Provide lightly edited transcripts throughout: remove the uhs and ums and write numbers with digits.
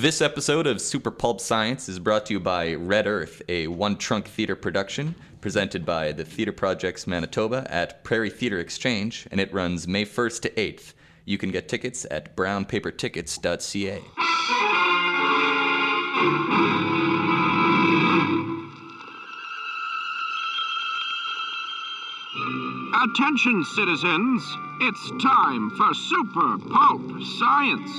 This episode of Super Pulp Science is brought to you by Red Earth, a one-trunk theater production presented by the Theater Projects Manitoba at Prairie Theater Exchange, and it runs May 1st to 8th. You can get tickets at brownpapertickets.ca. Attention, citizens. It's time for Super Pulp Science.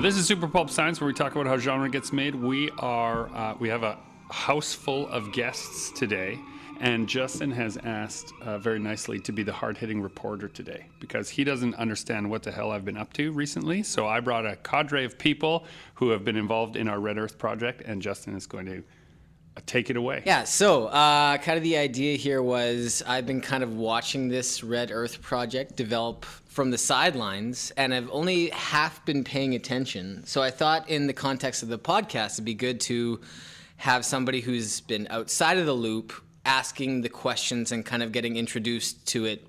This is Super Pulp Science, where we talk about how genre gets made. We have a house full of guests today, and Justin has asked very nicely to be the hard-hitting reporter today because he doesn't understand what the hell I've been up to recently. So I brought a cadre of people who have been involved in our Red Earth project, and Justin is going to take it away. Yeah, so kind of the idea here was I've been kind of watching this Red Earth project develop from the sidelines, and I've only half been paying attention. So I thought in the context of the podcast, it'd be good to have somebody who's been outside of the loop asking the questions and kind of getting introduced to it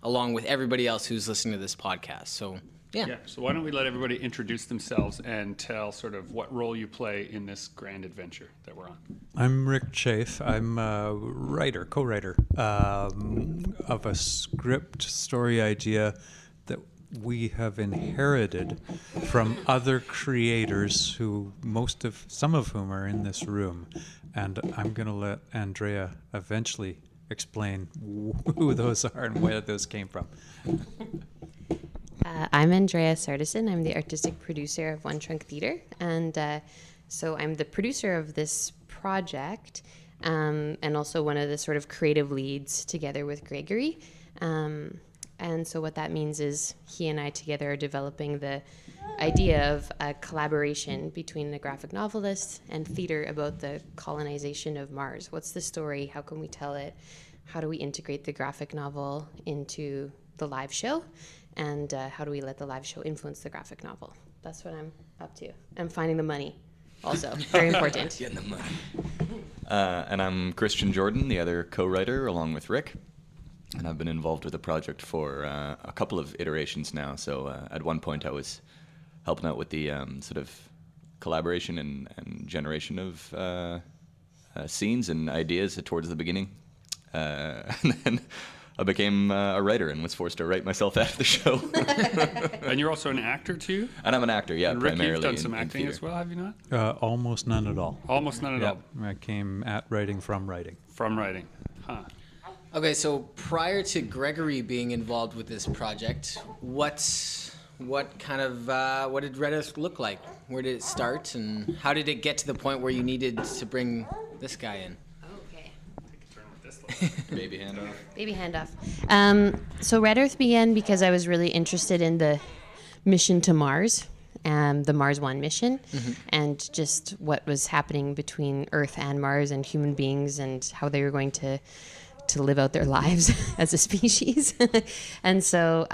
along with everybody else who's listening to this podcast. So yeah. So why don't we let everybody introduce themselves and tell sort of what role you play in this grand adventure that we're on. I'm Rick Chafe. I'm a co-writer of a script story idea that we have inherited from other creators some of whom are in this room. And I'm going to let Andraea eventually explain who those are and where those came from. I'm Andraea Sartison. I'm the artistic producer of One Trunk Theater, and so I'm the producer of this project, and also one of the sort of creative leads together with Gregory. And so what that means is he and I together are developing the idea of a collaboration between a graphic novelist and theater about the colonization of Mars. What's the story? How can we tell it? How do we integrate the graphic novel into the live show? And how do we let the live show influence the graphic novel? That's what I'm up to. I'm finding the money, also. Very important. Getting the money. And I'm Kristian Jordan, the other co-writer, along with Rick. And I've been involved with the project for a couple of iterations now. So at one point I was helping out with the sort of collaboration and generation of scenes and ideas towards the beginning. And then I became a writer and was forced to write myself out of the show. And you're also an actor, too? And I'm an actor, yeah, and Rick, primarily. You've done some in acting theater. as well, have you not? Almost none at all. Almost none at all. I came at writing from writing. From writing. Huh. Okay, so prior to Gregory being involved with this project, what did Red Earth look like? Where did it start, and how did it get to the point where you needed to bring this guy in? Okay. Baby handoff. Baby handoff. So Red Earth began because I was really interested in the mission to Mars, the Mars One mission, and just what was happening between Earth and Mars and human beings and how they were going to live out their lives as a species. And so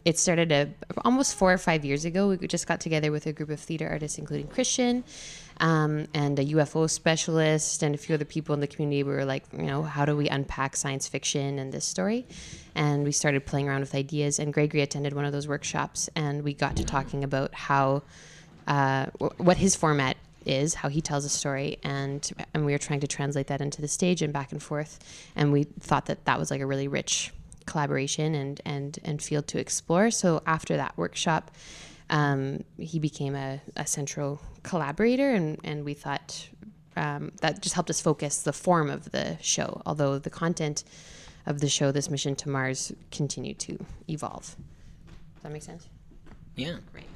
it started almost 4 or 5 years ago. We just got together with a group of theater artists, including Kristian, and a UFO specialist and a few other people in the community. We were like, how do we unpack science fiction and this story? And we started playing around with ideas, and Gregory attended one of those workshops, and we got to talking about how, what his format is, how he tells a story, and we were trying to translate that into the stage and back and forth, and we thought that was like a really rich collaboration and field to explore. So after that workshop, he became a central collaborator, and we thought that just helped us focus the form of the show, although the content of the show, this mission to Mars, continued to evolve. Does that make sense? Yeah. Right.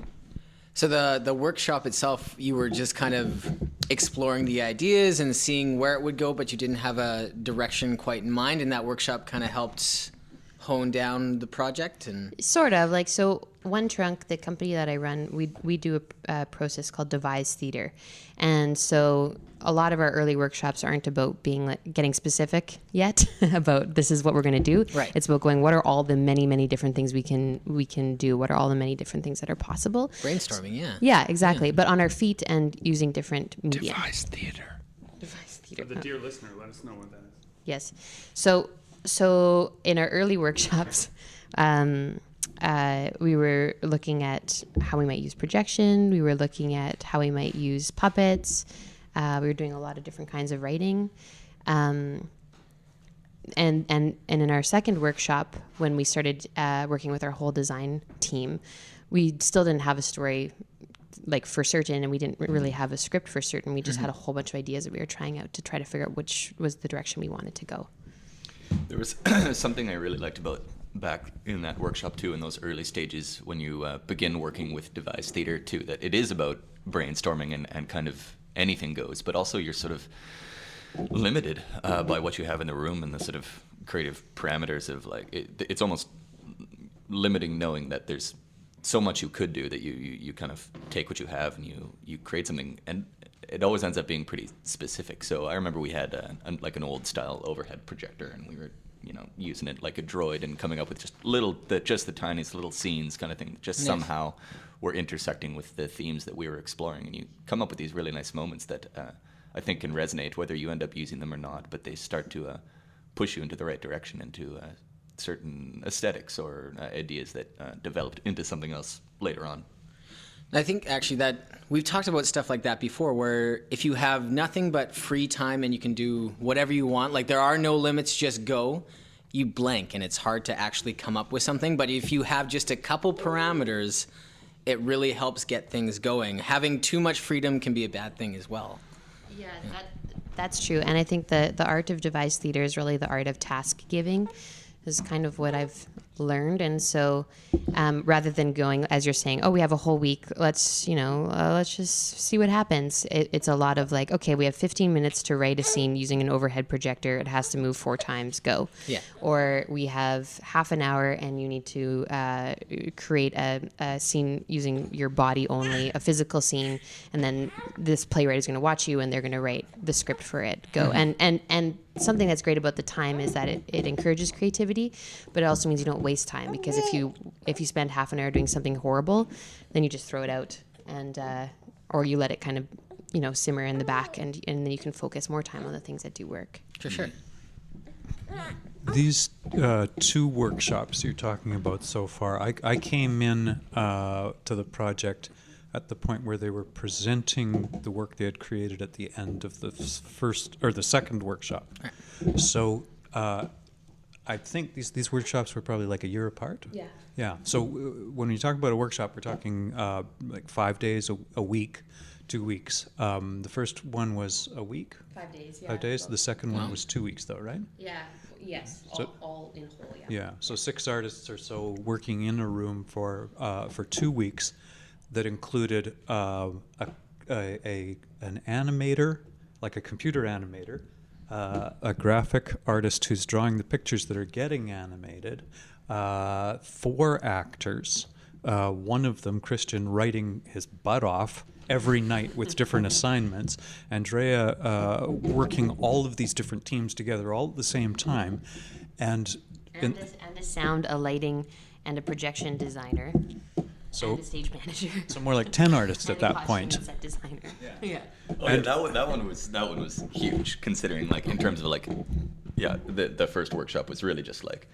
So the workshop itself, you were just kind of exploring the ideas and seeing where it would go, but you didn't have a direction quite in mind, and that workshop kind of helped hone down the project? And sort of. Like, so One Trunk, the company that I run, we do a process called devise theater. And so a lot of our early workshops aren't about getting specific yet about this is what we're going to do. Right. It's about going, what are all the many, many different things we can do? What are all the many different things that are possible? Brainstorming, yeah. Yeah, exactly. Yeah. But on our feet and using different media. Devise theater. Devise theater. For the dear listener, let us know what that is. Yes. So in our early workshops, we were looking at how we might use projection. We were looking at how we might use puppets. We were doing a lot of different kinds of writing. And in our second workshop, when we started working with our whole design team, we still didn't have a story like for certain, and we didn't really have a script for certain. We just had a whole bunch of ideas that we were trying out to try to figure out which was the direction we wanted to go. There was something I really liked about back in that workshop too, in those early stages when you begin working with devised theater too, that it is about brainstorming and kind of anything goes, but also you're sort of limited by what you have in the room and the sort of creative parameters of like, it's almost limiting knowing that there's so much you could do that you kind of take what you have and you create something, and it always ends up being pretty specific. So I remember we had like an old style overhead projector, and we were using it like a droid and coming up with just the tiniest little scenes kind of thing, just somehow were intersecting with the themes that we were exploring, and you come up with these really nice moments that I think can resonate whether you end up using them or not, but they start to push you into the right direction, into certain aesthetics or ideas that developed into something else later on. I think actually that we've talked about stuff like that before, where if you have nothing but free time and you can do whatever you want, like there are no limits, just go, you blank and it's hard to actually come up with something. But if you have just a couple parameters, it really helps get things going. Having too much freedom can be a bad thing as well. Yeah, that's true. And I think the art of devised theater is really the art of task giving, is kind of what I've learned. And so rather than going, as you're saying, oh, we have a whole week, let's just see what happens. It's a lot of like, okay, we have 15 minutes to write a scene using an overhead projector. It has to move 4 times, go. Yeah. Or we have half an hour and you need to create a scene using your body only, a physical scene, and then this playwright is going to watch you and they're going to write the script for it, go. And something that's great about the time is that it encourages creativity, but it also means you don't waste time, because if you spend half an hour doing something horrible, then you just throw it out, and or you let it kind of simmer in the back, and then you can focus more time on the things that do work. For sure. These 2 workshops you're talking about so far, I came in to the project at the point where they were presenting the work they had created at the end of the first or the second workshop. Right. So I think these workshops were probably like a year apart. Yeah. Yeah. So when we talk about a workshop, we're talking like 5 days a week, 2 weeks. The first one was a week. 5 days. Yeah. 5 days. The second one was 2 weeks, though, right? Yeah. Yes. So, all in whole. Yeah. Yeah. So 6 artists or so working in a room for 2 weeks. That included an animator, like a computer animator, a graphic artist who's drawing the pictures that are getting animated, 4 actors, one of them, Kristian, writing his butt off every night with different assignments, Andraea working all of these different teams together all at the same time, and a sound, a lighting, and a projection designer. So, and a stage manager. So more like 10 artists at that point. Set designer. Yeah. Oh, yeah, that one was huge, considering like in terms of like, the first workshop was really just like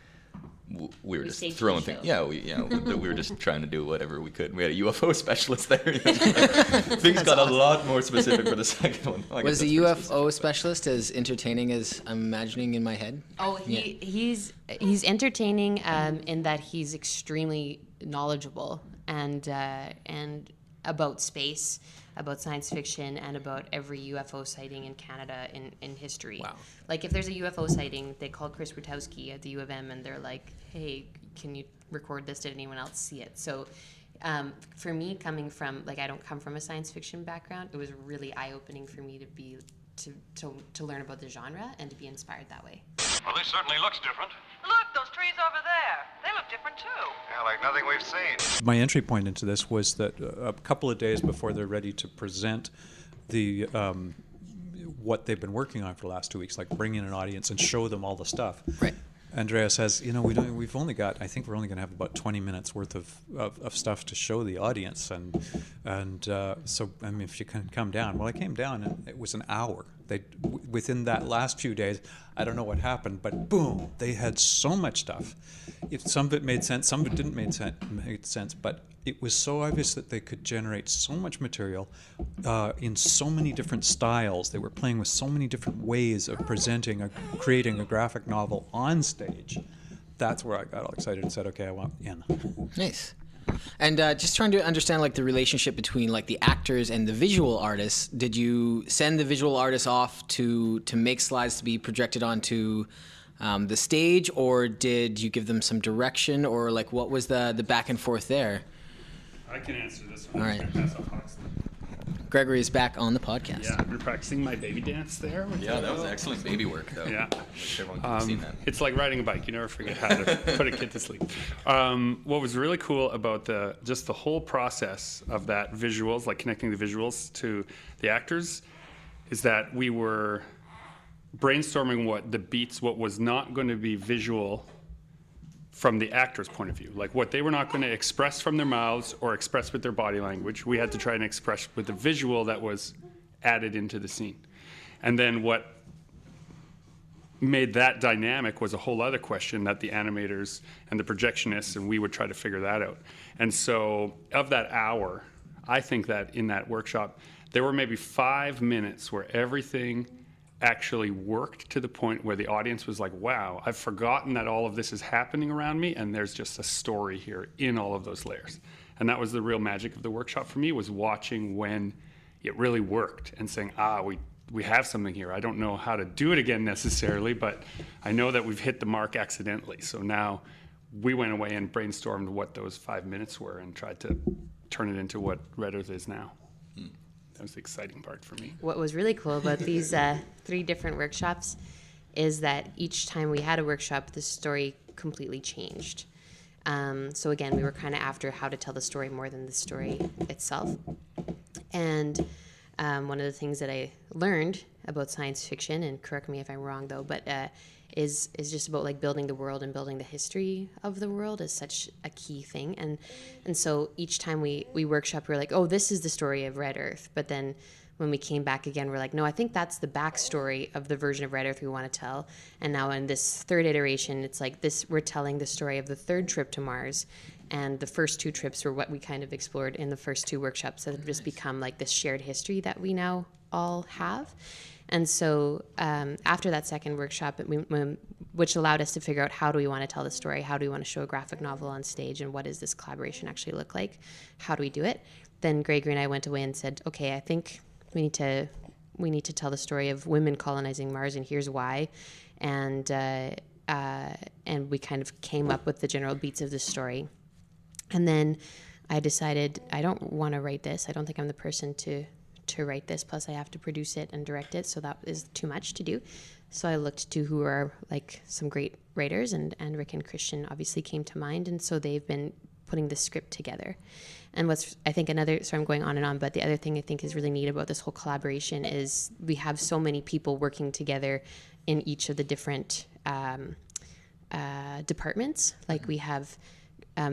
we were just throwing things. Yeah, we were just trying to do whatever we could. We had a UFO specialist there. Things got a lot more specific for the second one. Was the UFO specialist as entertaining as I'm imagining in my head? Oh, he's entertaining in that he's extremely knowledgeable and about space, about science fiction, and about every UFO sighting in Canada in history. Wow. Like if there's a UFO sighting, they call Chris Rutowski at the U of M and they're like, hey, can you record this? Did anyone else see it? So for me, coming from, like, I don't come from a science fiction background, it was really eye-opening for me to learn about the genre and to be inspired that way. Well, this certainly looks different. Look, those trees over there. They look different, too. Yeah, like nothing we've seen. My entry point into this was that a couple of days before they're ready to present the what they've been working on for the last 2 weeks, like bring in an audience and show them all the stuff. Right. Andraea says, we've only got, I think we're only going to have about 20 minutes worth of stuff to show the audience, and And so, I mean, if you can come down, well, I came down and it was an hour. Within that last few days, I don't know what happened, but boom, they had so much stuff. Some of it made sense, some of it didn't make sense, but it was so obvious that they could generate so much material in so many different styles. They were playing with so many different ways of creating a graphic novel on stage. That's where I got all excited and said, okay, I want in. Nice. And just trying to understand like the relationship between like the actors and the visual artists. Did you send the visual artists off to make slides to be projected onto the stage, or did you give them some direction, or like what was the back and forth there? I can answer this one. All right. Gregory is back on the podcast. Yeah, we're practicing my baby dance there. Yeah, that was excellent baby work, though. Yeah. Wish everyone could have seen that. It's like riding a bike. You never forget how to put a kid to sleep. What was really cool about the whole process of that visuals, like connecting the visuals to the actors, is that we were brainstorming what was not going to be visual from the actor's point of view, like what they were not going to express from their mouths or express with their body language. We had to try and express with the visual that was added into the scene. And then what made that dynamic was a whole other question that the animators and the projectionists and we would try to figure that out. And so of that hour, I think that in that workshop, there were maybe 5 minutes where everything actually worked to the point where the audience was like, wow, I've forgotten that all of this is happening around me, and there's just a story here in all of those layers. And that was the real magic of the workshop for me, was watching when it really worked and saying, we have something here. I don't know how to do it again necessarily, but I know that we've hit the mark accidentally. So now we went away and brainstormed what those 5 minutes were and tried to turn it into what Red Earth is now. That was the exciting part for me. What was really cool about these 3 different workshops is that each time we had a workshop, the story completely changed. So again, we were kind of after how to tell the story more than the story itself. And one of the things that I learned about science fiction, and correct me if I'm wrong though, but is just about like building the world and building the history of the world is such a key thing. And so each time we workshop, we're like, oh, this is the story of Red Earth. But then when we came back again, we're like, no, I think that's the backstory of the version of Red Earth we want to tell. And now in this 3rd iteration, it's like this, we're telling the story of the 3rd trip to Mars. And the first 2 trips were what we kind of explored in the first 2 workshops that have just become like this shared history that we now all have. And so after that second workshop, which allowed us to figure out how do we want to tell the story, how do we want to show a graphic novel on stage, and what does this collaboration actually look like, how do we do it, then Gregory and I went away and said, okay, I think we need to tell the story of women colonizing Mars, and here's why. And we kind of came up with the general beats of the story. And then I decided I don't want to write this. I don't think I'm the person to write this, plus I have to produce it and direct it, so that is too much to do. So I looked to who are like some great writers, and Rick and Kristian obviously came to mind, and so they've been putting the script together. And what's, I think so I'm going on and on, but the other thing I think is really neat about this whole collaboration is we have so many people working together in each of the different departments. Like we have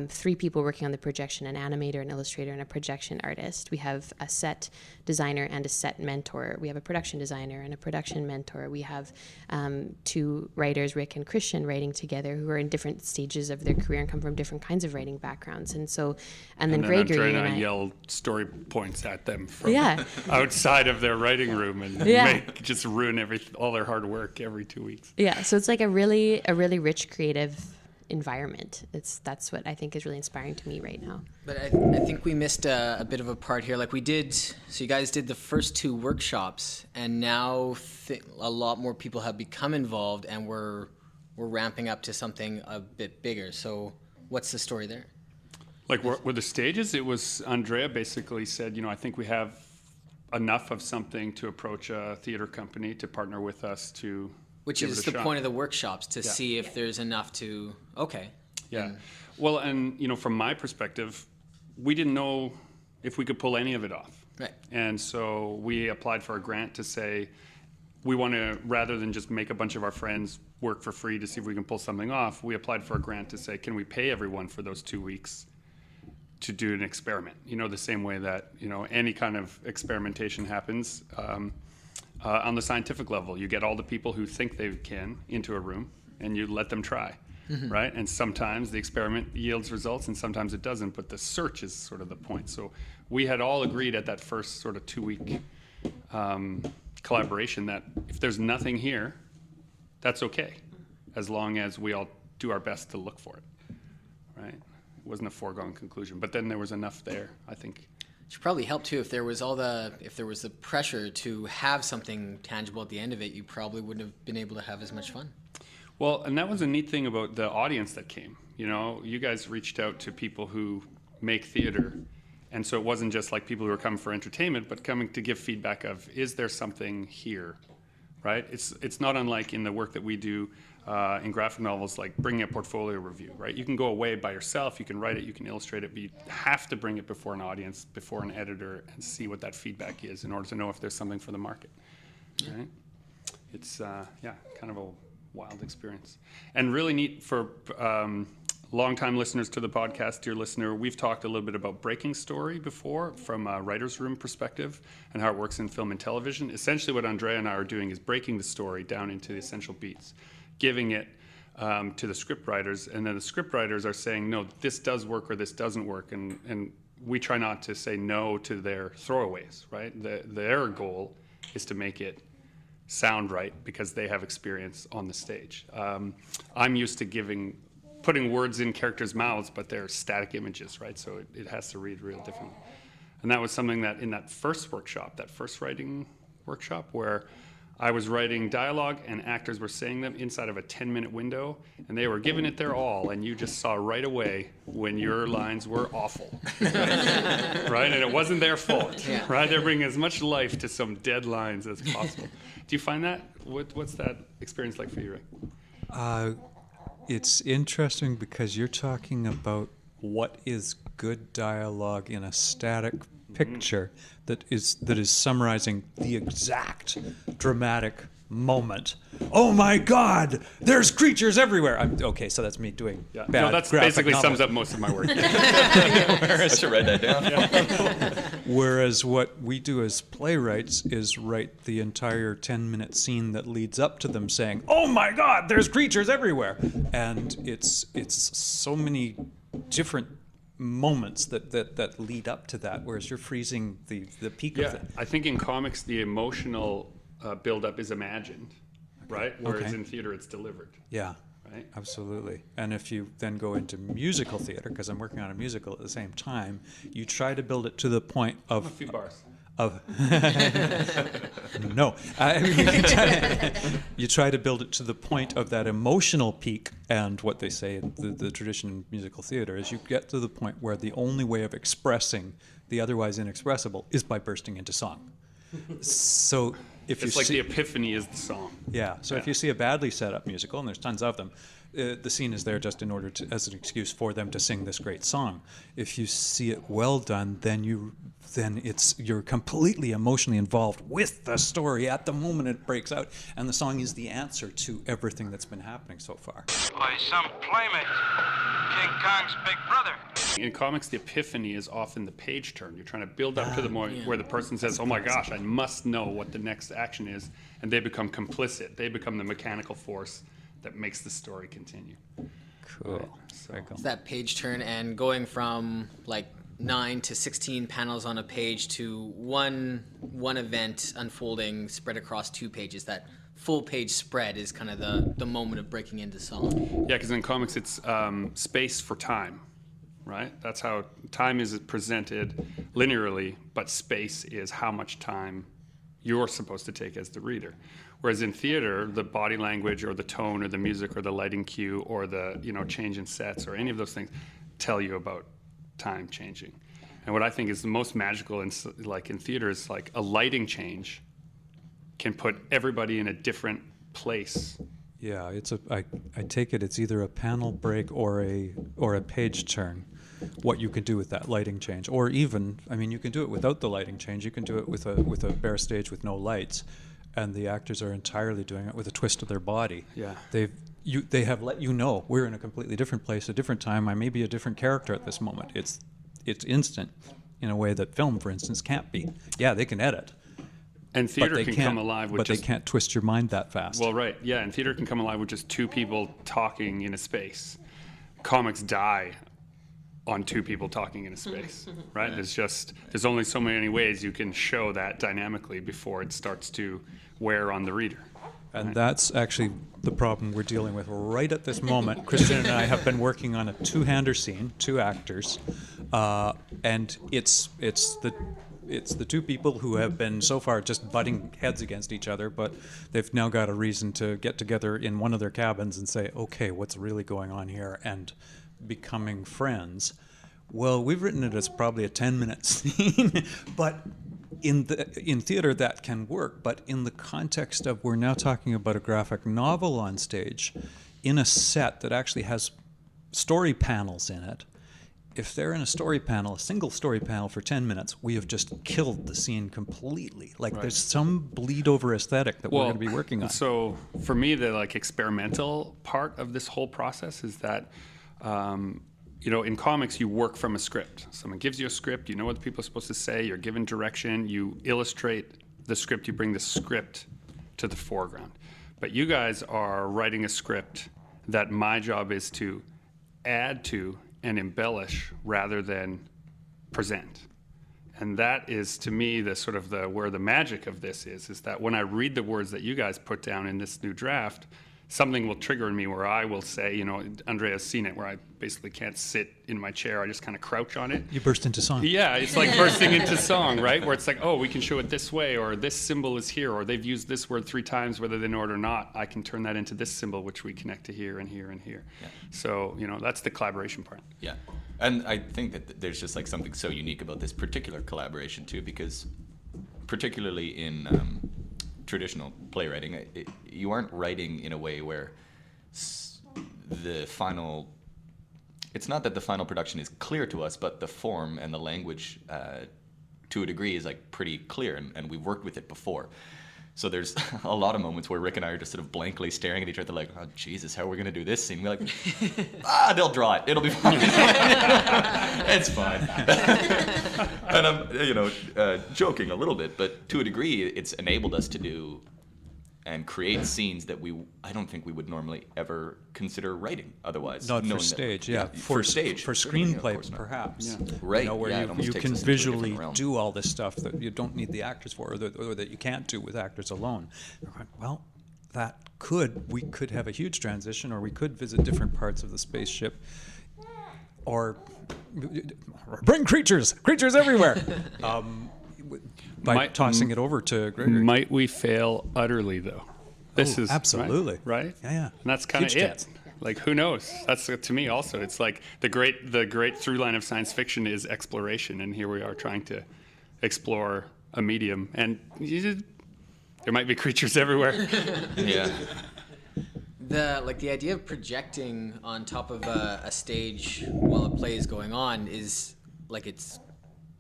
3 people working on the projection, an animator, an illustrator, and a projection artist. We have a set designer and a set mentor. We have a production designer and a production mentor. We have 2 writers, Rick and Kristian, writing together, who are in different stages of their career and come from different kinds of writing backgrounds. And then Gregory and I yell story points at them from outside of their writing room and just ruin all their hard work every 2 weeks. Yeah, so it's like a really rich creative environment. That's what I think is really inspiring to me right now. But I think we missed a bit of a part here. Like so you guys did the first 2 workshops, and now a lot more people have become involved, and we're ramping up to something a bit bigger. So what's the story there? Like with the stages, it was Andraea basically said, I think we have enough of something to approach a theater company to partner with us to. Which is the point of the workshops, to see if there's enough to, okay. Yeah. Well, and, from my perspective, we didn't know if we could pull any of it off. Right. And so we applied for a grant to say, we want to, rather than just make a bunch of our friends work for free to see if we can pull something off, we applied for a grant to say, can we pay everyone for those 2 weeks to do an experiment. The same way that any kind of experimentation happens on the scientific level. You get all the people who think they can into a room, and you let them try. Right? And sometimes the experiment yields results and sometimes it doesn't, but the search is sort of the point. So we had all agreed at that first sort of 2-week collaboration that if there's nothing here, that's okay, as long as we all do our best to look for it, right? It wasn't a foregone conclusion, but then there was enough there, I think. It should probably help too if there was the pressure to have something tangible at the end of it. You probably wouldn't have been able to have as much fun. Well, and that was a neat thing about the audience that came. You guys reached out to people who make theater, and so it wasn't just like people who were coming for entertainment, but coming to give feedback of, is there something here, right? It's not unlike in the work that we do in graphic novels, like bringing a portfolio review, right? You can go away by yourself, you can write it, you can illustrate it, but you have to bring it before an audience, before an editor, and see what that feedback is in order to know if there's something for the market, right? It's, kind of a wild experience. And really neat for long-time listeners to the podcast, dear listener, we've talked a little bit about breaking story before from a writer's room perspective and how it works in film and television. Essentially what Andraea and I are doing is breaking the story down into the essential beats, giving it to the script writers, and then the script writers are saying, no, this does work or this doesn't work, and we try not to say no to their throwaways, right? Their goal is to make it sound right because they have experience on the stage. I'm used to putting words in characters' mouths, but they're static images, right? So it has to read real differently. And that was something that in that first writing workshop, where I was writing dialogue and actors were saying them inside of a 10-minute window, and they were giving it their all, and you just saw right away when your lines were awful, right? And it wasn't their fault, right? They're bringing as much life to some dead lines as possible. Do you find that? What's that experience like for you, Rick? It's interesting because you're talking about what is good dialogue in a static picture that is summarizing the exact dramatic moment. Oh my God! There's creatures everywhere. Okay, so that's me doing bad. No, that's basically novel. Sums up most of my work. I should write that down. Whereas what we do as playwrights is write the entire 10-minute scene that leads up to them saying, "Oh my God! There's creatures everywhere!" And it's so many different moments that lead up to that, whereas you're freezing the peak of it. I think in comics the emotional build-up is imagined, right? Whereas in theater it's delivered. Yeah, right? Absolutely. And if you then go into musical theater, because I'm working on a musical at the same time, you try to build it to the point of... A few bars. No. You try to build it to the point of that emotional peak, and what they say in the tradition in musical theater is you get to the point where the only way of expressing the otherwise inexpressible is by bursting into song. So if it's like the epiphany is the song. Yeah. So if you see a badly set up musical, and there's tons of them, the scene is there just in order to, as an excuse for them to sing this great song. If you see it well done, then you're completely emotionally involved with the story at the moment it breaks out, and the song is the answer to everything that's been happening so far. By some playmate, King Kong's big brother. In comics, the epiphany is often the page turn. You're trying to build up to the point where the person says, "Oh my gosh, I must know what the next action is," and they become complicit. They become the mechanical force that makes the story continue. Cool. Right. So it's that page turn, and going from like 9 to 16 panels on a page to one event unfolding spread across 2 pages. That full page spread is kind of the moment of breaking into song. Yeah, because in comics it's space for time, right? That's how time is presented linearly, but space is how much time you're supposed to take as the reader. Whereas in theater, the body language or the tone or the music or the lighting cue or the change in sets or any of those things tell you about time changing. And what I think is the most magical in theater is like a lighting change can put everybody in a different place. Yeah, I take it's either a panel break or a page turn. What you can do with that lighting change, or even, you can do it without the lighting change. You can do it with a bare stage with no lights, and the actors are entirely doing it with a twist of their body. Yeah, they have let you know we're in a completely different place, a different time. I may be a different character at this moment. It's it's instant in a way that film, for instance, can't be. Yeah, they can edit. And theater can come alive with but they can't twist your mind that fast. Well, right, yeah, and theater can come alive with just two people talking in a space. Comics die on two people talking in a space, right? There's only so many ways you can show that dynamically before it starts to wear on the reader. And that's actually the problem we're dealing with right at this moment. Kristian and I have been working on a two-hander scene, 2 actors, and it's the two people who have been so far just butting heads against each other, but they've now got a reason to get together in one of their cabins and say, okay, what's really going on here, and becoming friends. Well, we've written it as probably a 10-minute scene, but in theater that can work. But in the context of we're now talking about a graphic novel on stage, in a set that actually has story panels in it, if they're in a story panel, a single story panel for 10 minutes, we have just killed the scene completely. Like there's some bleed over aesthetic that we're going to be working on. So for me, the experimental part of this whole process is that, in comics, you work from a script. Someone gives you a script, you know what the people are supposed to say, you're given direction, you illustrate the script, you bring the script to the foreground. But you guys are writing a script that my job is to add to and embellish rather than present. And that is, to me, the sort of where the magic of this is that when I read the words that you guys put down in this new draft, something will trigger in me where I will say, Andrea's seen it, where I basically can't sit in my chair. I just kind of crouch on it. You burst into song. Yeah, it's like bursting into song, right? Where it's like, oh, we can show it this way, or this symbol is here, or they've used this word 3 times, whether they know it or not. I can turn that into this symbol, which we connect to here and here and here. Yeah. So, that's the collaboration part. Yeah. And I think that there's just something so unique about this particular collaboration too, because particularly in traditional playwriting, you aren't writing in a way where it's not that the final production is clear to us, but the form and the language to a degree is pretty clear, and we've worked with it before. So there's a lot of moments where Rick and I are just sort of blankly staring at each other like, oh, Jesus, how are we going to do this scene? We're like, they'll draw it. It'll be fine. It's fine. And I'm, joking a little bit, but to a degree, it's enabled us to do and create scenes that I don't think we would normally ever consider writing otherwise. Not for stage, for stage. For screenplay, perhaps. Yeah. Right. Where you can visually do all this stuff that you don't need the actors for, or that you can't do with actors alone. Well, we could have a huge transition, or we could visit different parts of the spaceship, or bring creatures everywhere. By tossing it over to Gregory. Might we fail utterly, though? This is absolutely right. Yeah. And that's kind of it. Who knows? That's to me also. It's like the great through line of science fiction is exploration, and here we are trying to explore a medium, and there might be creatures everywhere. Yeah. The idea of projecting on top of a stage while a play is going on is it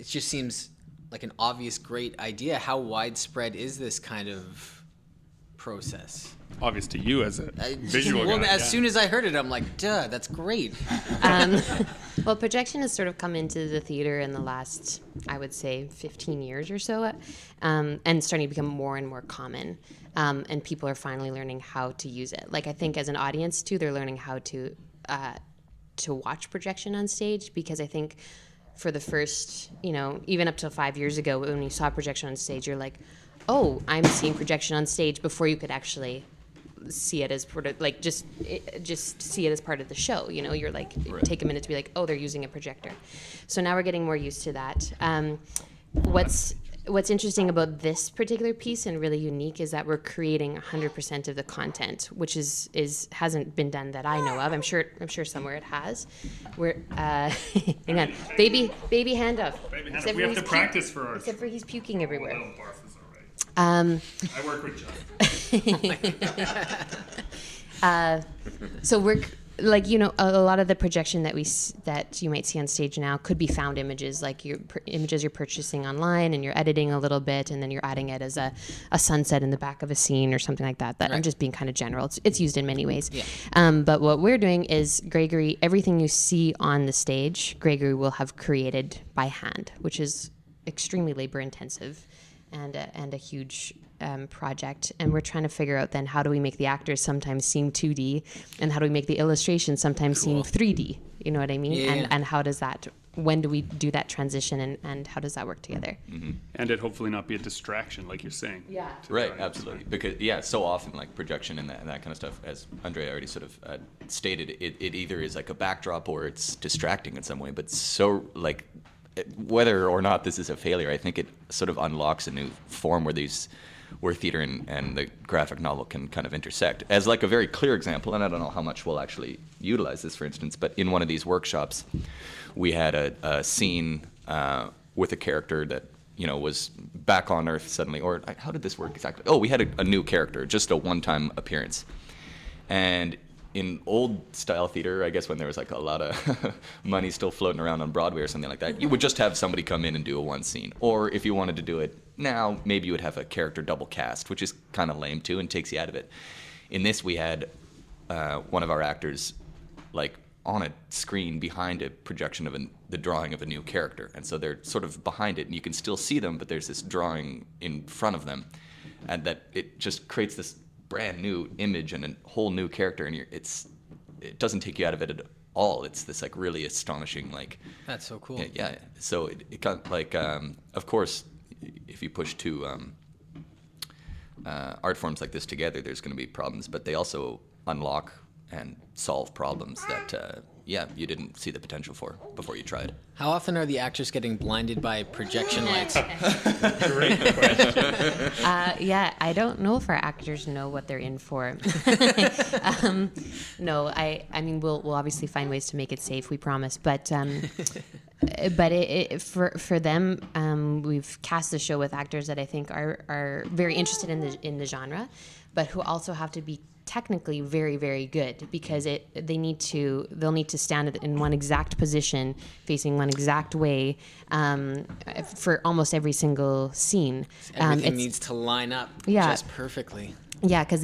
just seems like an obvious great idea. How widespread is this kind of process? Obvious to you as a visual guy. As soon as I heard it, I'm like, duh, that's great. Well, projection has sort of come into the theater in the last, I would say, 15 years or so, and starting to become more and more common. And people are finally learning how to use it. I think as an audience, too, they're learning how to watch projection on stage, because I think for the first, even up to 5 years ago, when you saw projection on stage, you're like, oh, I'm seeing projection on stage, before you could actually see it as part of, just see it as part of the show. You're right. Take a minute to be like, oh, they're using a projector. So now we're getting more used to that. What's interesting about this particular piece and really unique is that we're creating 100% of the content, which hasn't been done that I know of. I'm sure somewhere it has. We're hang on, baby handoff. Baby handoff. We have to practice for ours. Except for he's puking everywhere. Little barf is all right. I work with John. So like, a lot of the projection that you might see on stage now could be found images, like images you're purchasing online and you're editing a little bit and then you're adding it as a sunset in the back of a scene or something like that. Right. I'm just being kind of general. It's used in many ways. Yeah. But what we're doing is Gregory, everything you see on the stage, Gregory will have created by hand, which is extremely labor intensive and a huge project. And we're trying to figure out then how do we make the actors sometimes seem 2D and how do we make the illustrations sometimes seem 3D? You know what I mean? Yeah. And how does that, when do we do that transition and how does that work together? Mm-hmm. And it hopefully not be a distraction, like you're saying. Yeah. Right, absolutely. Because, so often, like, projection and that kind of stuff, as Andraea already sort of stated, it either is like a backdrop or it's distracting in some way. But so, like, whether or not this is a failure, I think it sort of unlocks a new form where theater and the graphic novel can kind of intersect. As like a very clear example, and I don't know how much we'll actually utilize this, for instance, but in one of these workshops, we had a scene with a character that, was back on Earth suddenly, or how did this work exactly? Oh, we had a new character, just a one-time appearance. And in old style theater, I guess when there was like a lot of money still floating around on Broadway or something like that, you would just have somebody come in and do a one scene. Or if you wanted to do it now, maybe you would have a character double cast, which is kind of lame too and takes you out of it. In this, we had one of our actors like on a screen behind a projection of the drawing of a new character. And so they're sort of behind it and you can still see them, but there's this drawing in front of them. And that it just creates this brand new image and a whole new character, and it doesn't take you out of it at all. It's this like really astonishing, like, that's so cool. Yeah. So it got like, of course, if you push two art forms like this together, there's going to be problems, but they also unlock and solve problems that you didn't see the potential for before you tried. How often are the actors getting blinded by projection lights? Great question. I don't know if our actors know what they're in for. No, I mean we'll obviously find ways to make it safe, we promise. But for them, we've cast the show with actors that I think are very interested in the genre, but who also have to be technically very, very good because they'll need to stand in one exact position, facing one exact way, for almost every single scene. Everything needs to line up just perfectly. Yeah, because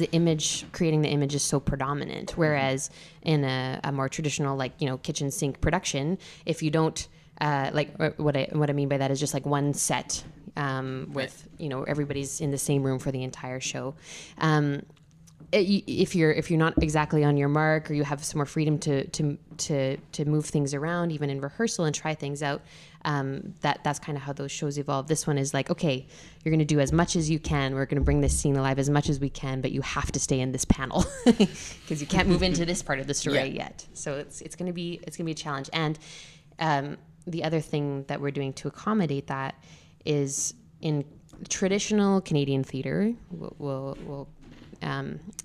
creating the image is so predominant. Whereas in a more traditional, like, kitchen sink production, if you don't, what I mean by that is just like one set with, everybody's in the same room for the entire show. If you're not exactly on your mark, or you have some more freedom to move things around, even in rehearsal, and try things out, that's kind of how those shows evolve. This one is like, okay, you're going to do as much as you can. We're going to bring this scene alive as much as we can, but you have to stay in this panel because you can't move into this part of the story yet. So it's going to be a challenge. And the other thing that we're doing to accommodate that is in traditional Canadian theater,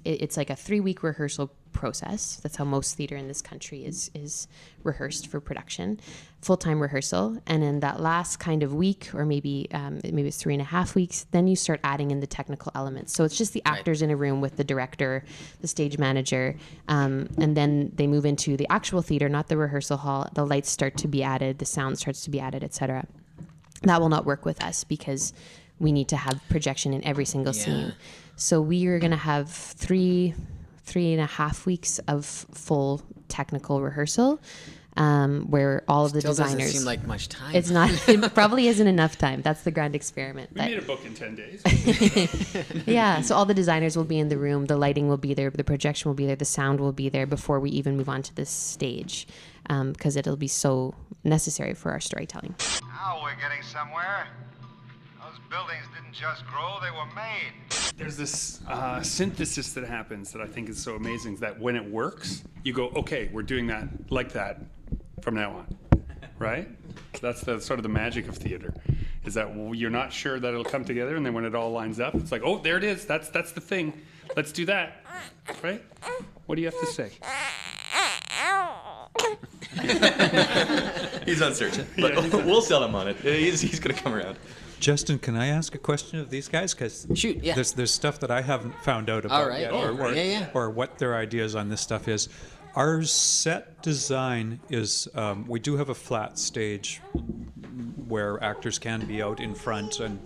it's like a 3-week rehearsal process. That's how most theater in this country is rehearsed for production, full-time rehearsal. And in that last kind of week, or maybe it's 3.5 weeks, then you start adding in the technical elements. So it's just the actors in a room with the director, the stage manager, and then they move into the actual theater, not the rehearsal hall. The lights start to be added, the sound starts to be added, etc. That will not work with us because we need to have projection in every single scene. So we are going to have 3.5 weeks of full technical rehearsal, where all of the designers. Doesn't seem like much time. It's not. It probably isn't enough time. That's the grand experiment. We made a book in 10 days. Yeah. So all the designers will be in the room. The lighting will be there. The projection will be there. The sound will be there before we even move on to this stage, because it'll be so necessary for our storytelling. Now we're getting somewhere. Those buildings didn't just grow, they were made. There's this synthesis that happens that I think is so amazing, that when it works, you go, okay, we're doing that like that from now on, right? That's the sort of the magic of theater, is that you're not sure that it'll come together, and then when it all lines up, it's like, oh, there it is. That's the thing. Let's do that, right? What do you have to say? He's uncertain, but we'll sell him on it. He's going to come around. Justin, can I ask a question of these guys? Because shoot, yeah. There's stuff that I haven't found out about yet, or what their ideas on this stuff is. Our set design is, we do have a flat stage where actors can be out in front and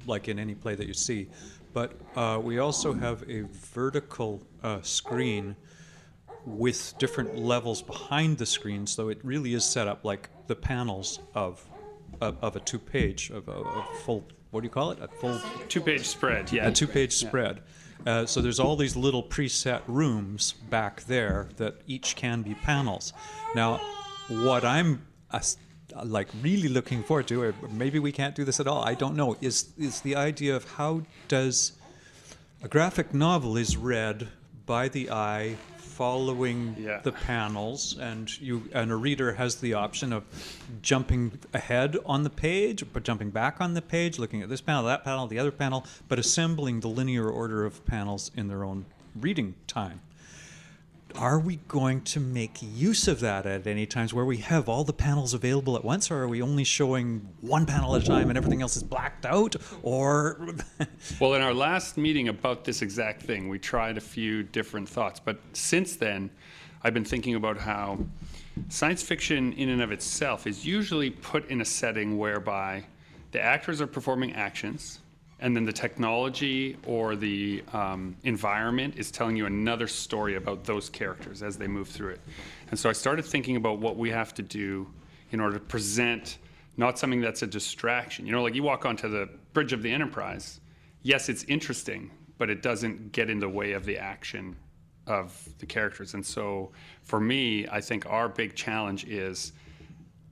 like in any play that you see. But we also have a vertical screen with different levels behind the screen, so it really is set up like the panels of a 2-page, of a full, what do you call it? A full 2-page spread, yeah. A 2-page spread. So there's all these little preset rooms back there that each can be panels. Now, what I'm like really looking forward to, or maybe we can't do this at all, I don't know, is the idea of how does a graphic novel is read by the eye, following the panels, and a reader has the option of jumping ahead on the page, but jumping back on the page, looking at this panel, that panel, the other panel, but assembling the linear order of panels in their own reading time. Are we going to make use of that at any times where we have all the panels available at once, or are we only showing one panel at a time and everything else is blacked out? Or well, in our last meeting about this exact thing, we tried a few different thoughts. But since then, I've been thinking about how science fiction in and of itself is usually put in a setting whereby the actors are performing actions, and then the technology or the environment is telling you another story about those characters as they move through it. And so I started thinking about what we have to do in order to present not something that's a distraction. You know, like you walk onto the bridge of the Enterprise. Yes, it's interesting, but it doesn't get in the way of the action of the characters. And so for me, I think our big challenge is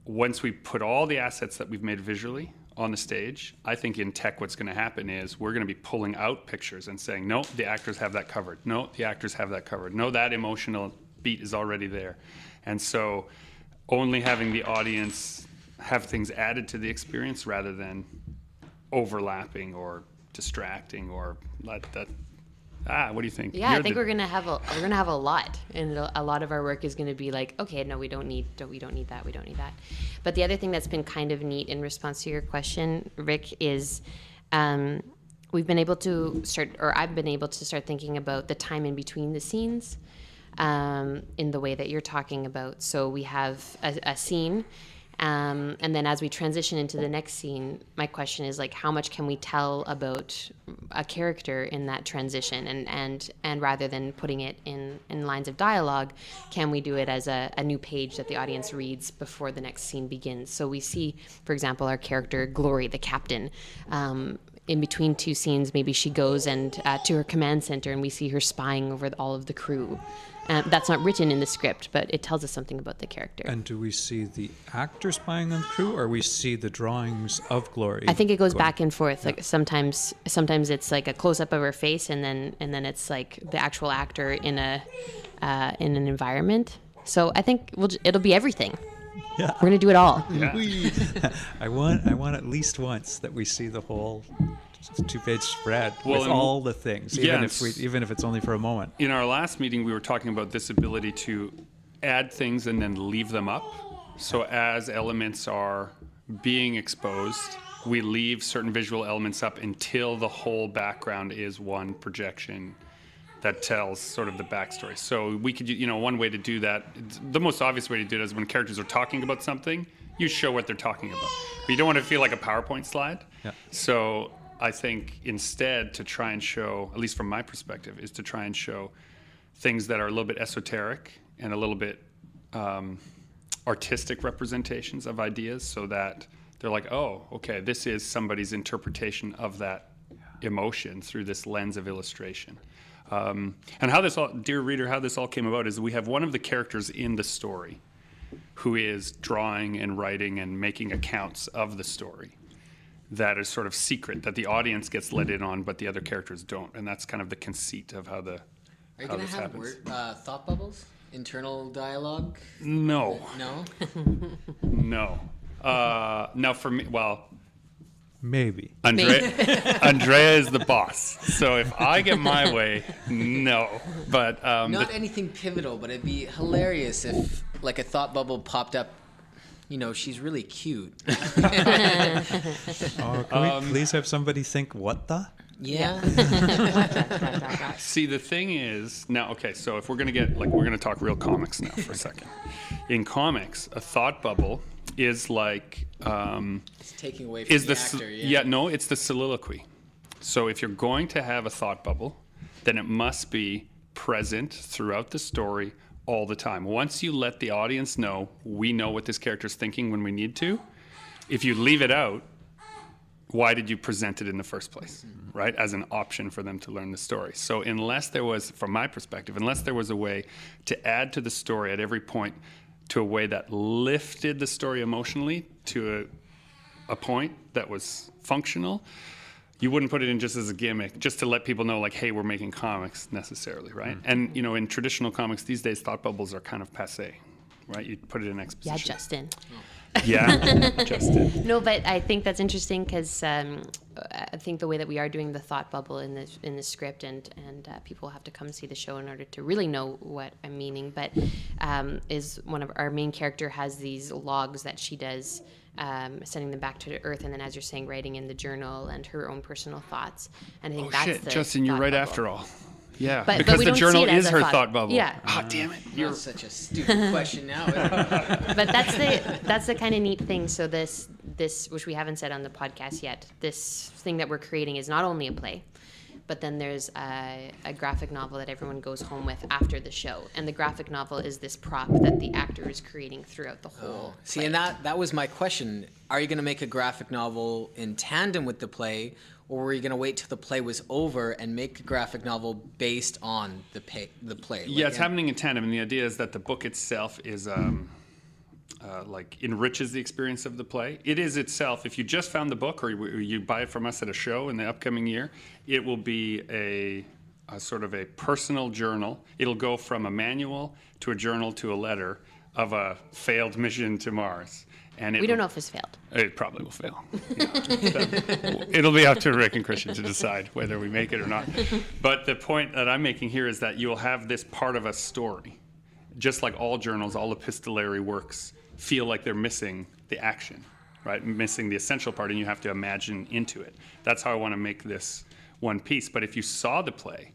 once we put all the assets that we've made visually on the stage, I think in tech what's going to happen is we're going to be pulling out pictures and saying, no, the actors have that covered. No, the actors have that covered. No, that emotional beat is already there. And so only having the audience have things added to the experience rather than overlapping or distracting or let that. What do you think? Yeah, I think we're gonna have a lot, and a lot of our work is gonna be like, okay, no, we don't need that, we don't need that. But the other thing that's been kind of neat in response to your question, Rick, is we've been able to start, or I've been able to start thinking about the time in between the scenes in the way that you're talking about. So we have a scene. And then as we transition into the next scene, my question is like, how much can we tell about a character in that transition? And rather than putting it in lines of dialogue, can we do it as a new page that the audience reads before the next scene begins? So we see, for example, our character Glory, the captain, in between two scenes, maybe she goes and to her command center, and we see her spying over all of the crew. That's not written in the script, but it tells us something about the character. And do we see the actor spying on the crew, or we see the drawings of Glory? I think it goes back and forth. Like sometimes it's like a close up of her face, and then it's like the actual actor in an environment. So I think it'll be everything. Yeah. We're gonna do it all. Yeah. I want at least once that we see the whole 2-page spread with all the things, even if it's only for a moment. In our last meeting, we were talking about this ability to add things and then leave them up. So as elements are being exposed, we leave certain visual elements up until the whole background is one projection that tells sort of the backstory. So we could, one way to do that, the most obvious way to do it is when characters are talking about something, you show what they're talking about. But you don't want to feel like a PowerPoint slide. Yeah. So I think instead to try and show, at least from my perspective, is to try and show things that are a little bit esoteric and a little bit artistic representations of ideas, so that they're like, oh, okay, this is somebody's interpretation of that emotion through this lens of illustration. And how this all, dear reader, how this all came about is we have one of the characters in the story who is drawing and writing and making accounts of the story that is sort of secret, that the audience gets let in on, but the other characters don't. And that's kind of the conceit of how the Are you going to have thought bubbles? Internal dialogue? No. No? No. Now for me, well... Maybe. Andraea is the boss. So if I get my way, no. But not anything pivotal, but it'd be hilarious if like a thought bubble popped up. She's really cute. Can we please have somebody think, what the? Yeah. See, the thing is, now, okay, so if we're going to get, like, we're going to talk real comics now for a second. In comics, a thought bubble is like... it's taking away from the actor, no, it's the soliloquy. So if you're going to have a thought bubble, then it must be present throughout the story all the time. Once you let the audience know, we know what this character's thinking when we need to, if you leave it out, why did you present it in the first place, right? As an option for them to learn the story. So unless there was, from my perspective, unless there was a way to add to the story at every point to a way that lifted the story emotionally to a point that was functional, you wouldn't put it in just as a gimmick, just to let people know, like, hey, we're making comics necessarily, right? And, you know, in traditional comics these days, thought bubbles are kind of passé, right? You put it in exposition. Yeah, Justin. Yeah, Justin. No, but I think that's interesting because I think the way that we are doing the thought bubble in the script, and people have to come see the show in order to really know what I'm meaning. But is one of our main character has these logs that she does, sending them back to Earth, and then, as you're saying, writing in the journal and her own personal thouts. And I think that's the Justin, you're right bubble. After all. Yeah, but because we the don't journal see it as is a her thought bubble. Yeah. Oh, damn it. You're such a stupid question now. But that's the kind of neat thing. So this which we haven't said on the podcast yet, this thing that we're creating is not only a play, but then there's a graphic novel that everyone goes home with after the show. And the graphic novel is this prop that the actor is creating throughout the whole See, play. and that was my question. Are you going to make a graphic novel in tandem with the play, or were you going to wait till the play was over and make a graphic novel based on the play? Yeah, it's happening in tandem, and the idea is that the book itself is like enriches the experience of the play. It is itself, if you just found the book or you buy it from us at a show in the upcoming year, it will be a sort of a personal journal. It'll go from a manual to a journal to a letter of a failed mission to Mars. And we don't know if it's failed. It probably will fail. It'll be up to Rick and Kristian to decide whether we make it or not. But the point that I'm making here is that you'll have this part of a story. Just like all journals, all epistolary works feel like they're missing the action, right? Missing the essential part, and you have to imagine into it. That's how I want to make this one piece. But if you saw the play,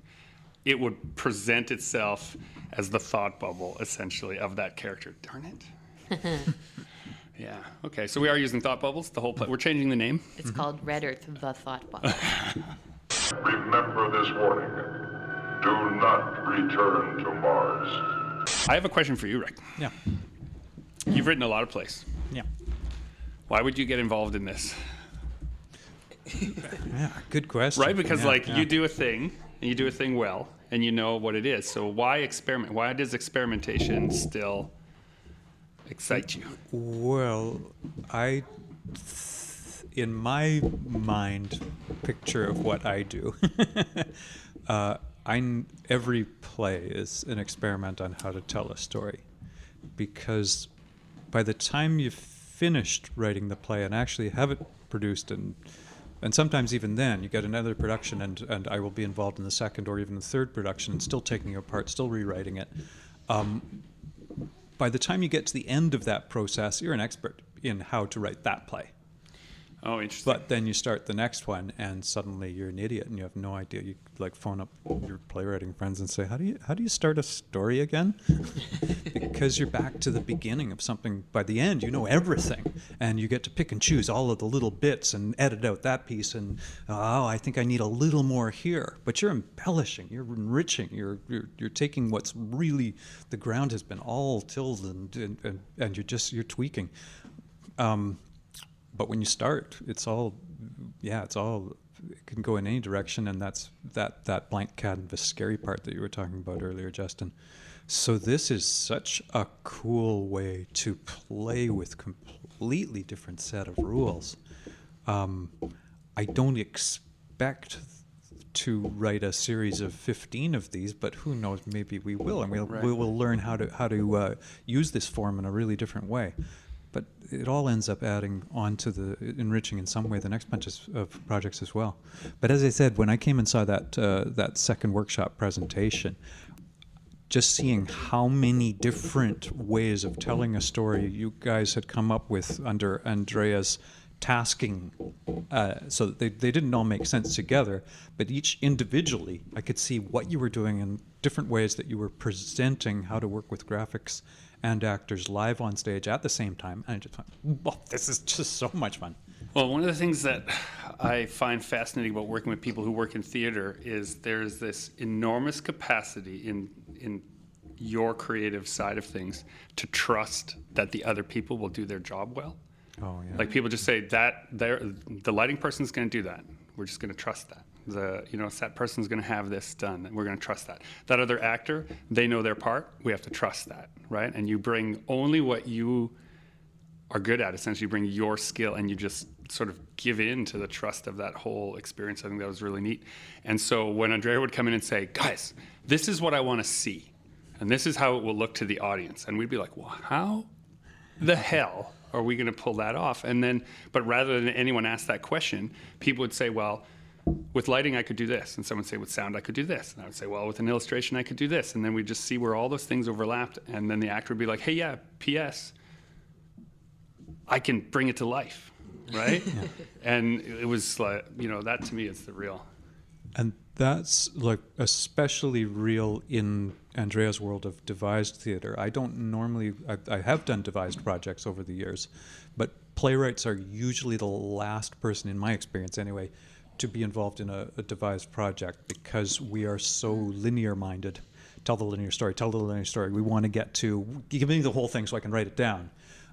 it would present itself as the thought bubble, essentially, of that character. Darn it. Yeah. Okay. So we are using thought bubbles. The whole play. We're changing the name. It's called Red Earth, the Thought Bubble. Remember this warning. Do not return to Mars. I have a question for you, Rick. Yeah. You've written a lot of plays. Yeah. Why would you get involved in this? Yeah, good question. Right? Because Yeah. you do a thing, and you do a thing well, and you know what it is. So why experiment? Why does experimentation still excite you? Well, in my mind picture of what I do, every play is an experiment on how to tell a story, because by the time you've finished writing the play and actually have it produced, and sometimes even then you get another production, and I will be involved in the second or even the third production, and still taking it apart, still rewriting it. By the time you get to the end of that process, you're an expert in how to write that play. Oh, interesting. But then you start the next one, and suddenly you're an idiot, and you have no idea. You like phone up your playwriting friends and say, "How do you start a story again?" Because you're back to the beginning of something. By the end, you know everything, and you get to pick and choose all of the little bits and edit out that piece. And I think I need a little more here. But you're embellishing, you're enriching, you're taking what's really the ground has been all tilled, and you're tweaking. But when you start, it can go in any direction, and that's that blank canvas scary part that you were talking about earlier, Justin. So this is such a cool way to play with completely different set of rules. I don't expect to write a series of 15 of these, but who knows, maybe we will, and we will learn how to use this form in a really different way. But it all ends up adding on to the enriching in some way the next bunch of projects as well. But as I said, when I came and saw that second workshop presentation, just seeing how many different ways of telling a story you guys had come up with under Andrea's tasking, so that they didn't all make sense together, but each individually, I could see what you were doing in different ways that you were presenting how to work with graphics and actors live on stage at the same time. And I just thought, well, this is just so much fun. Well, one of the things that I find fascinating about working with people who work in theater is there's this enormous capacity in your creative side of things to trust that the other people will do their job well. Oh, yeah. Like people just say that the lighting person's going to do that. We're just going to trust that. That person's going to have this done, and we're going to trust that. That other actor, they know their part. We have to trust that, right? And you bring only what you are good at. Essentially, you bring your skill, and you just sort of give in to the trust of that whole experience. I think that was really neat. And so when Andraea would come in and say, guys, this is what I want to see, and this is how it will look to the audience, and we'd be like, well, how the hell are we going to pull that off? And then, but rather than anyone ask that question, people would say, well, with lighting, I could do this. And someone would say, with sound, I could do this. And I would say, well, with an illustration, I could do this. And then we'd just see where all those things overlapped. And then the actor would be like, hey, yeah, P.S., I can bring it to life, right? Yeah. And it was like, that to me is the real. And that's like especially real in Andrea's world of devised theater. I don't normally, I have done devised projects over the years, but playwrights are usually the last person, in my experience anyway, to be involved in a devised project because we are so linear minded. Tell the linear story. We want to get to, give me the whole thing so I can write it down.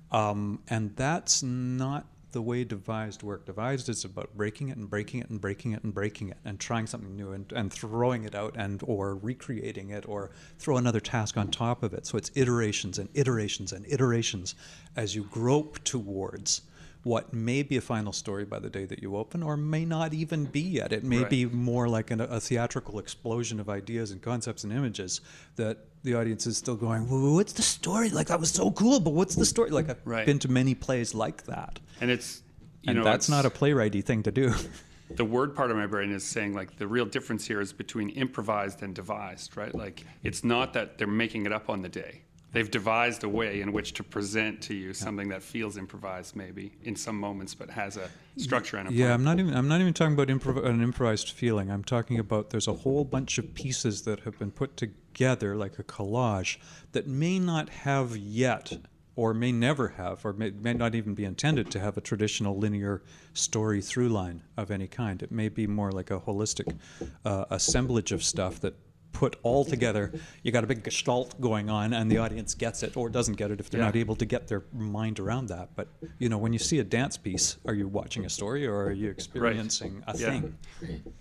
And that's not the way devised work. Devised is about breaking it and breaking it and breaking it and breaking it and trying something new and throwing it out or recreating it or throw another task on top of it. So it's iterations and iterations and iterations as you grope towards what may be a final story by the day that you open or may not even be yet. It may be more like a theatrical explosion of ideas and concepts and images that the audience is still going, well, what's the story? Like, that was so cool, but what's the story? Like, I've been to many plays like that. And it's, that's not a playwrighty thing to do. The word part of my brain is saying, like, the real difference here is between improvised and devised, right? Like, it's not that they're making it up on the day. They've devised a way in which to present to you something that feels improvised, maybe in some moments, but has a structure and a plan. Yeah, I'm not even talking about an improvised feeling. I'm talking about there's a whole bunch of pieces that have been put together like a collage that may not have yet, or may never have, or may not even be intended to have a traditional linear story through line of any kind. It may be more like a holistic assemblage of stuff that put all together. You got a big gestalt going on and the audience gets it or doesn't get it if they're not able to get their mind around that. But when you see a dance piece, are you watching a story or are you experiencing a thing?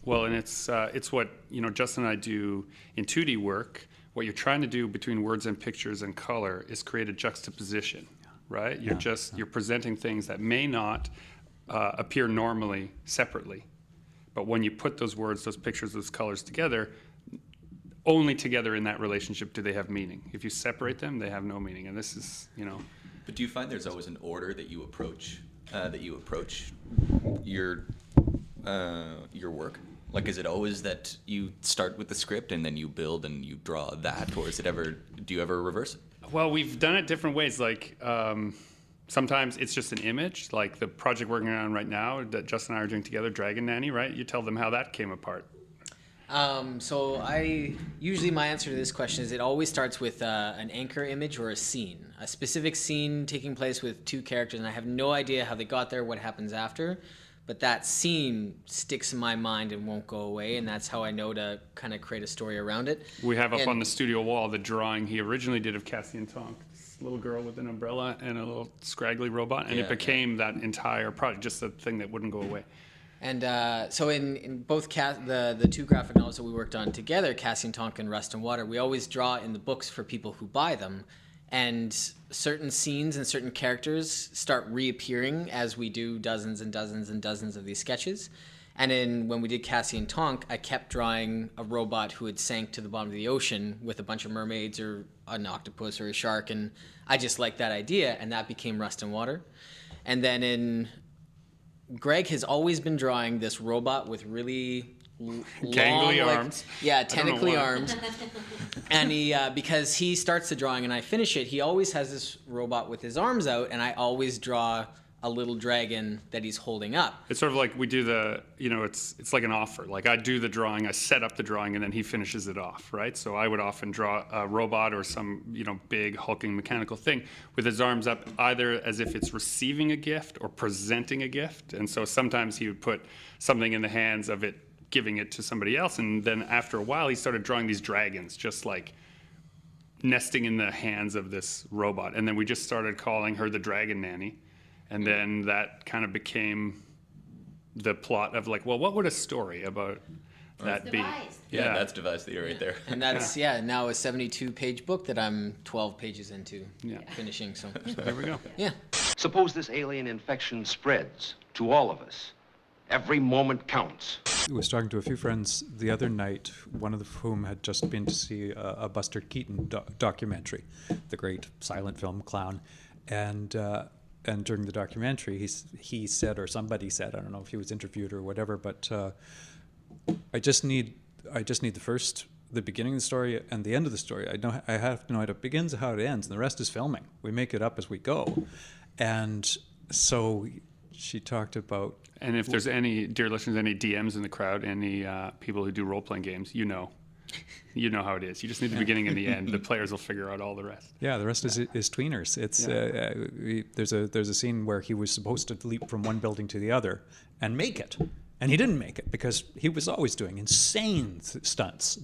Well, and it's what Justin and I do in 2D work. What you're trying to do between words and pictures and color is create a juxtaposition, right? You're presenting things that may not appear normally separately, but when you put those words, those pictures, those colors together, only together in that relationship do they have meaning. If you separate them, they have no meaning. And this is, But do you find there's always an order that you approach your work? Like, is it always that you start with the script and then you build and you draw that, or do you ever reverse it? Well, we've done it different ways. Like, sometimes it's just an image, like the project we're working on right now that Justin and I are doing together, Dragon Nanny, right? You tell them how that came apart. So usually my answer to this question is it always starts with an anchor image or a scene, a specific scene taking place with two characters, and I have no idea how they got there, what happens after, but that scene sticks in my mind and won't go away, and that's how I know to kind of create a story around it. We have up on the studio wall the drawing he originally did of Cassie and Tonk, this little girl with an umbrella and a little scraggly robot, and it became that entire project, just a thing that wouldn't go away. And so in both the two graphic novels that we worked on together, Cassie and Tonk and Rust and Water, we always draw in the books for people who buy them. And certain scenes and certain characters start reappearing as we do dozens and dozens and dozens of these sketches. And when we did Cassie and Tonk, I kept drawing a robot who had sank to the bottom of the ocean with a bunch of mermaids or an octopus or a shark. And I just liked that idea, and that became Rust and Water. And then Greg has always been drawing this robot with really gangly arms. Yeah, tentacly arms. And he, because he starts the drawing and I finish it, he always has this robot with his arms out, and I always draw a little dragon that he's holding up. It's sort of like we do it's like an offer. Like I do the drawing, I set up the drawing, and then he finishes it off, right? So I would often draw a robot or some, big hulking mechanical thing with his arms up, either as if it's receiving a gift or presenting a gift. And so sometimes he would put something in the hands of it, giving it to somebody else. And then after a while, he started drawing these dragons, just like nesting in the hands of this robot. And then we just started calling her the Dragon Nanny. And then that kind of became the plot of like, well, what would a story about that be? Yeah, that's devised theater right there. And that's, now a 72-page book that I'm 12 pages into finishing. So there we go. Yeah. Suppose this alien infection spreads to all of us. Every moment counts. I was talking to a few friends the other night, one of whom had just been to see a Buster Keaton documentary, the great silent film clown. And during the documentary, he said, or somebody said, I don't know if he was interviewed or whatever, but I just need the beginning of the story and the end of the story. I have to know how it begins and how it ends, and the rest is filming. We make it up as we go. And so she talked about... And if there's any, dear listeners, any DMs in the crowd, any people who do role-playing games, you know how it is. You just need the beginning and the end. The players will figure out all the rest. Yeah, the rest is tweeners. It's there's a scene where he was supposed to leap from one building to the other and make it, and he didn't make it because he was always doing insane stunts,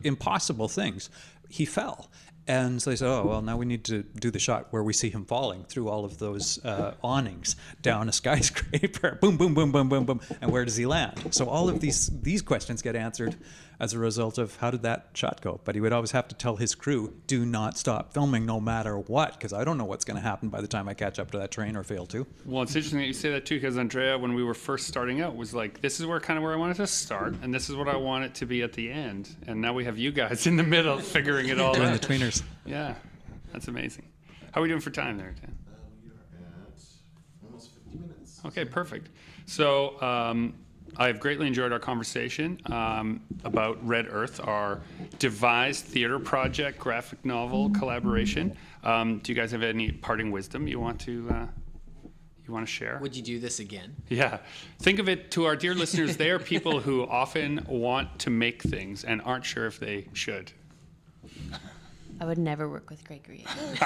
impossible things. He fell. And so they said, oh, well, now we need to do the shot where we see him falling through all of those awnings down a skyscraper. Boom, boom, boom, boom, boom, boom. And where does he land? So all of these questions get answered as a result of how did that shot go? But he would always have to tell his crew, do not stop filming no matter what, because I don't know what's going to happen by the time I catch up to that train or fail to. Well, it's interesting that you say that too, because Andraea, when we were first starting out, was like, this is where I wanted to start, and this is what I want it to be at the end. And now we have you guys in the middle figuring it all Doing out. the tweeners. Yeah, that's amazing. How are we doing for time there, Dan? We are at almost 50 minutes. Okay, perfect. So I've greatly enjoyed our conversation about Red Earth, our devised theater project, graphic novel collaboration. Do you guys have any parting wisdom you want to share? Would you do this again? Yeah. Think of it, to our dear listeners, they are people who often want to make things and aren't sure if they should. I would never work with Gregory again.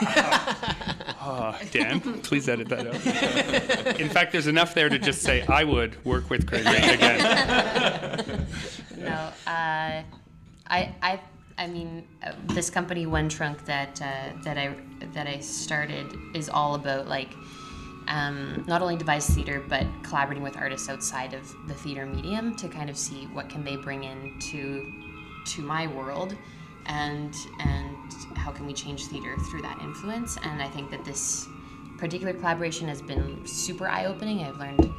Dan, please edit that out. In fact, there's enough there to just say, I would work with Gregory again. No, I mean, this company, One Trunk, that I started is all about not only devised theater, but collaborating with artists outside of the theater medium to kind of see what can they bring in to my world. And how can we change theater through that influence? And I think that this particular collaboration has been super eye-opening. I've learned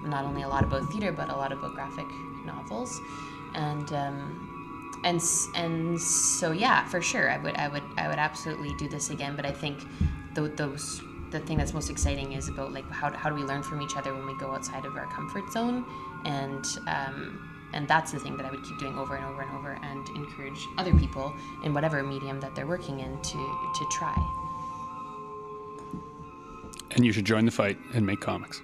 not only a lot about theater, but a lot about graphic novels, and so yeah, for sure, I would absolutely do this again. But I think the thing that's most exciting is about how do we learn from each other when we go outside of our comfort zone, and that's the thing that I would keep doing over and over and over, and encourage other people in whatever medium that they're working in to try. And you should join the fight and make comics.